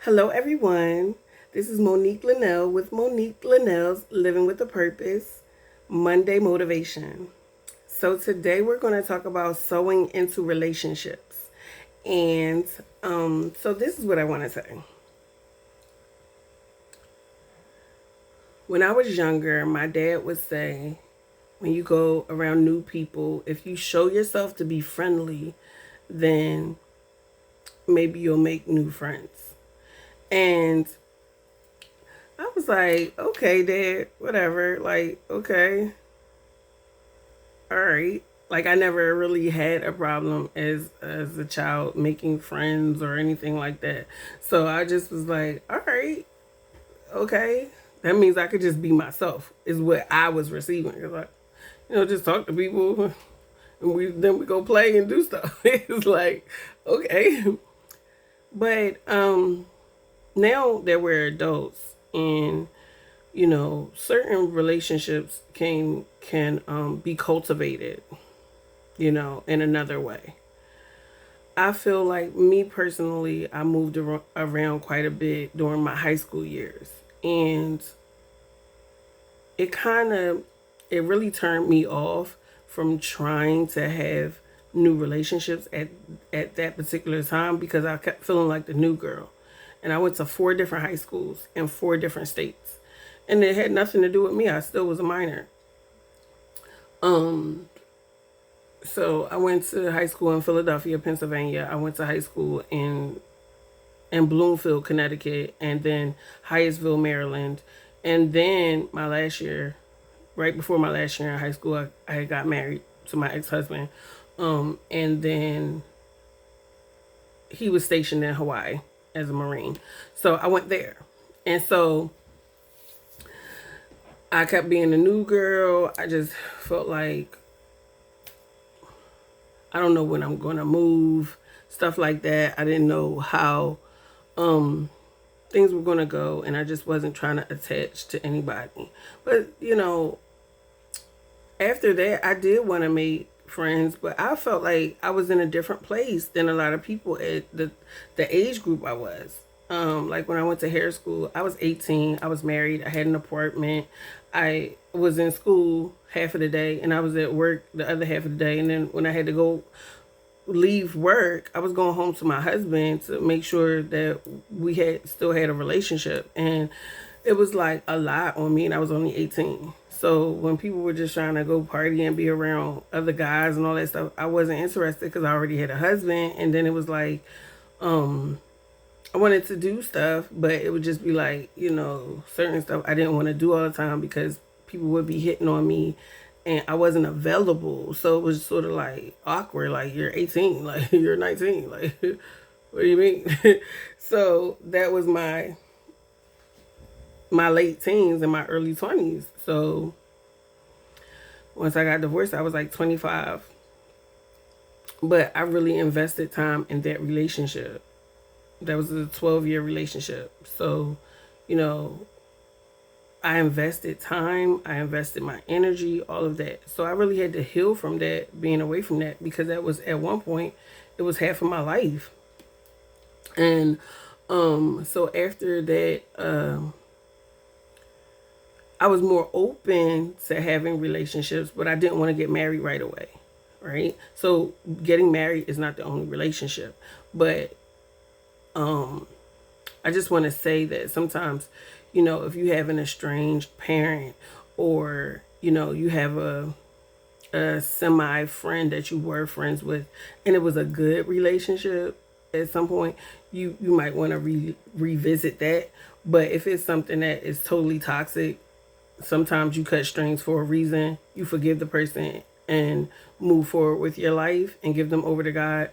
Hello, everyone. This is Monique Lynelle with Monique Lynelle's Living with a Purpose Monday Motivation. So, today we're going to talk about sowing into relationships. And so, this is what I want to say. When I was younger, my dad would say, when you go around new people, if you show yourself to be friendly, then maybe you'll make new friends. And I was like, okay, dad, whatever. Like, okay, all right. Like I never really had a problem as a child making friends or anything like that. So I just was like, all right, okay. That means I could just be myself. Is what I was receiving. It's like, just talk to people, and we go play and do stuff. It's like, okay, but now that we're adults and certain relationships can be cultivated, in another way. I feel like me personally, I moved around quite a bit during my high school years, and it kind of it really turned me off from trying to have new relationships at that particular time because I kept feeling like the new girl. And I went to four different high schools in four different states. And it had nothing to do with me. I still was a minor. Um so I went to high school in Philadelphia, Pennsylvania. I went to high school in Bloomfield, Connecticut, and then Hyattsville, Maryland. And then my last year, right before my last year in high school, I got married to my ex-husband. And then he was stationed in Hawaii as a Marine. So I went there. And so I kept being a new girl. I just felt like I don't know when I'm going to move, stuff like that. I didn't know how um things were going to go, and I just wasn't trying to attach to anybody. But, after that, I did want to make friends, but I felt like I was in a different place than a lot of people at the age group I was. Like when I went to hair school, I was 18. I was married. I had an apartment. I was in school half of the day, and I was at work the other half of the day. And then when I had to go leave work, I was going home to my husband to make sure that we had still had a relationship. And it was like a lot on me, and I was only 18. So when people were just trying to go party and be around other guys and all that stuff, I wasn't interested because I already had a husband. And then it was like, I wanted to do stuff, but it would just be like, certain stuff I didn't want to do all the time because people would be hitting on me and I wasn't available. So it was sort of like awkward. Like, you're 18, like, you're 19. Like, what do you mean? So that was my late teens and my early 20s. So once I got divorced, I was like 25. But I really invested time in that relationship. That was a 12-year relationship. So, you know, I invested time, I invested my energy, all of that. So I really had to heal from that, being away from that, because that was at one point, it was half of my life. And so after that, I was more open to having relationships, but I didn't want to get married right away. Right. So getting married is not the only relationship. But I just want to say that sometimes, if you have an estranged parent, or, you have a semi friend that you were friends with and it was a good relationship at some point, you might want to revisit that. But if it's something that is totally toxic, sometimes you cut strings for a reason. You forgive the person and move forward with your life and give them over to God.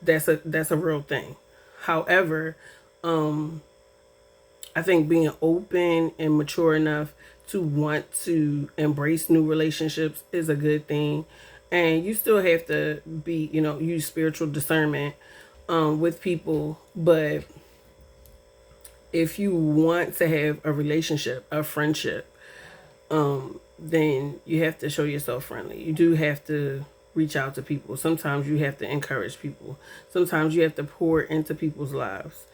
That's a real thing. However, I think being open and mature enough to want to embrace new relationships is a good thing. And you still have to be, use spiritual discernment with people. But if you want to have a relationship, a friendship, then you have to show yourself friendly. You do have to reach out to people. Sometimes you have to encourage people. Sometimes you have to pour into people's lives.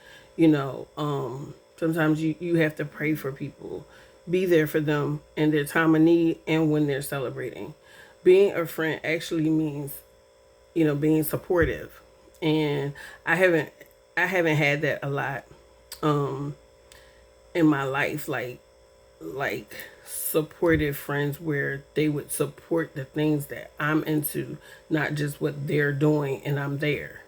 Sometimes you have to pray for people. Be there for them in their time of need and when they're celebrating. Being a friend actually means, being supportive. And I haven't had that a lot in my life, like supportive friends where they would support the things that I'm into, not just what they're doing and I'm there.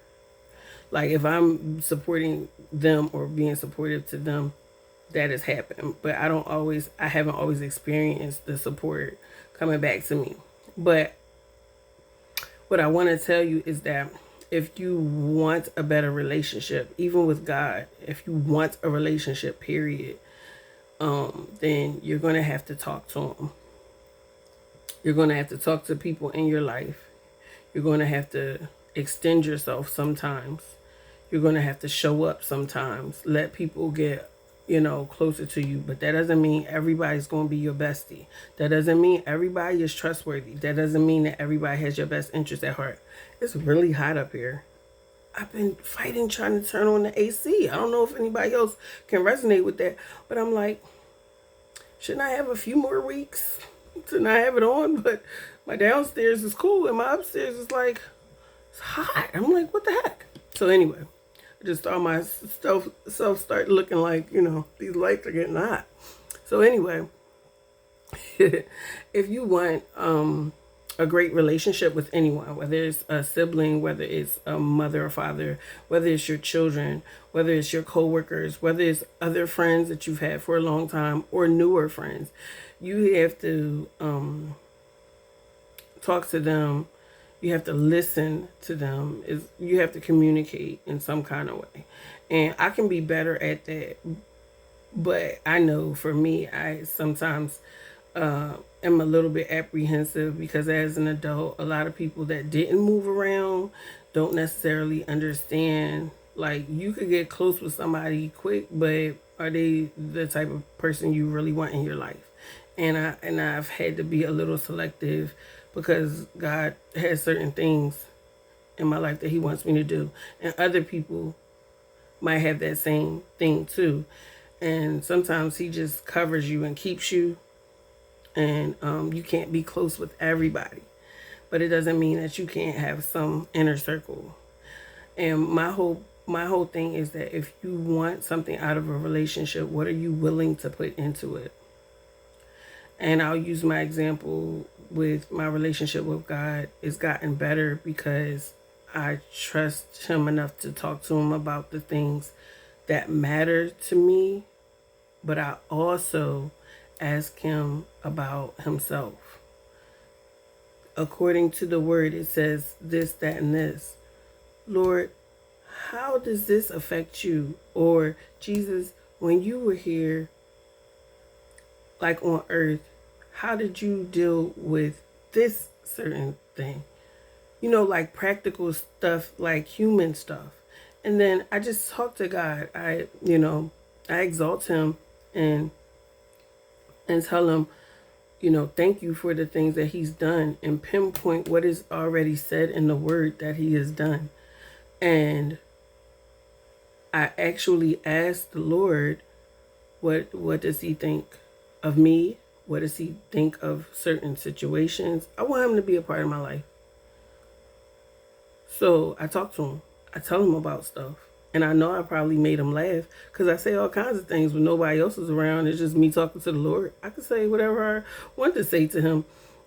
Like if I'm supporting them or being supportive to them, that has happened. But I haven't always experienced the support coming back to me. But what I want to tell you is that if you want a better relationship, even with God, if you want a relationship, period, then you're going to have to talk to Him. You're going to have to talk to people in your life. You're going to have to extend yourself sometimes. You're going to have to show up sometimes. Let people get, closer to you. But that doesn't mean everybody's going to be your bestie. That doesn't mean everybody is trustworthy. That doesn't mean that everybody has your best interest at heart. It's really hot up here. I've been fighting trying to turn on the AC. I don't know if anybody else can resonate with that. But I'm like, shouldn't I have a few more weeks to not have it on? But my downstairs is cool and my upstairs is like, it's hot. I'm like, what the heck? So anyway, I just saw myself start looking like, these lights are getting hot. So anyway, if you want a great relationship with anyone, whether it's a sibling, whether it's a mother or father, whether it's your children, whether it's your coworkers, whether it's other friends that you've had for a long time or newer friends, you have to talk to them. You have to listen to them. You have to communicate in some kind of way. And I can be better at that. But I know for me, I sometimes am a little bit apprehensive because as an adult, a lot of people that didn't move around don't necessarily understand. Like you could get close with somebody quick, but are they the type of person you really want in your life? And I've had to be a little selective because God has certain things in my life that He wants me to do, and other people might have that same thing too. And sometimes He just covers you and keeps you, and you can't be close with everybody, but it doesn't mean that you can't have some inner circle. And my whole thing is that if you want something out of a relationship, what are you willing to put into it? And I'll use my example with my relationship with God. It's gotten better because I trust Him enough to talk to Him about the things that matter to me, but I also ask Him about Himself. According to the Word, it says this, that, and this. Lord, how does this affect you? Or Jesus, when you were here, like on earth, how did you deal with this certain thing? Like practical stuff, like human stuff. And then I just talk to God. I exalt Him and tell Him, thank you for the things that He's done and pinpoint what is already said in the Word that He has done. And I actually ask the Lord, what does He think of me? What does He think of certain situations? I want Him to be a part of my life. So I talk to Him. I tell Him about stuff. And I know I probably made Him laugh because I say all kinds of things when nobody else is around. It's just me talking to the Lord. I can say whatever I want to say to Him.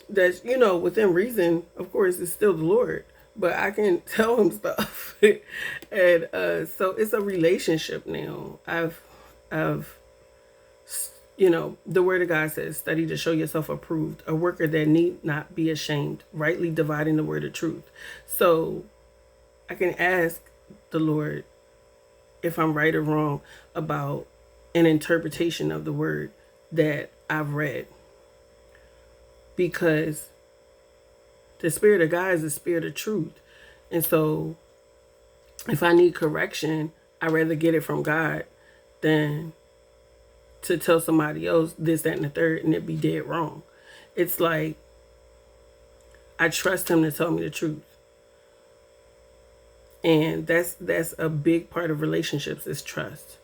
That's, within reason. Of course, it's still the Lord. But I can tell Him stuff. And so it's a relationship now. I've the Word of God says, study to show yourself approved, a worker that need not be ashamed, rightly dividing the word of truth. So I can ask the Lord if I'm right or wrong about an interpretation of the word that I've read. Because the Spirit of God is the Spirit of truth. And so if I need correction, I'd rather get it from God than to tell somebody else this, that, and the third, and it be dead wrong. It's like, I trust him to tell me the truth. And that's a big part of relationships is trust.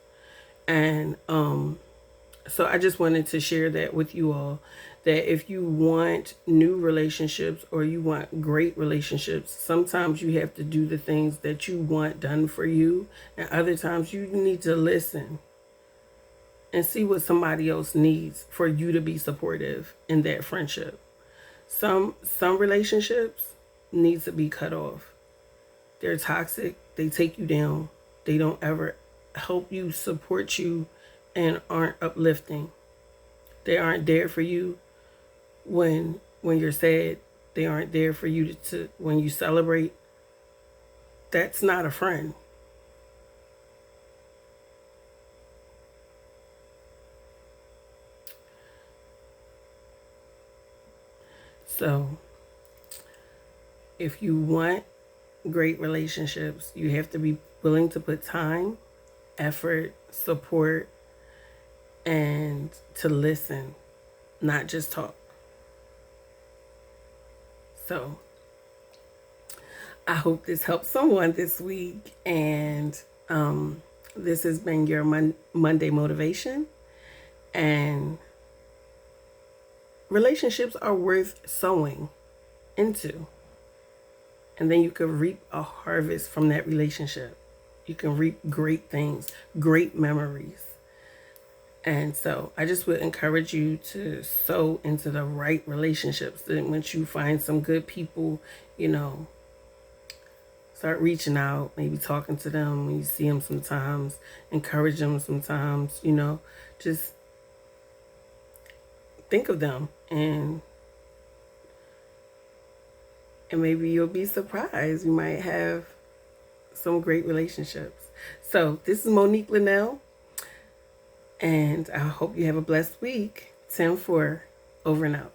And so I just wanted to share that with you all, that if you want new relationships or you want great relationships, sometimes you have to do the things that you want done for you, and other times you need to listen and see what somebody else needs for you to be supportive in that friendship. Some relationships needs to be cut off. They're toxic. They take you down. They don't ever help you, support you, and aren't uplifting. They aren't there for you when you're sad. They aren't there for you to when you celebrate. That's not a friend. So, if you want great relationships, you have to be willing to put time, effort, support, and to listen, not just talk. So, I hope this helps someone this week. And this has been your Monday motivation. And relationships are worth sowing into. And then you can reap a harvest from that relationship. You can reap great things, great memories. And so I just would encourage you to sow into the right relationships. Then once you find some good people, start reaching out, maybe talking to them when you see them sometimes, encourage them sometimes, just think of them, and maybe you'll be surprised. You might have some great relationships. So this is Monique Lynelle, and I hope you have a blessed week. 10-4, over and out.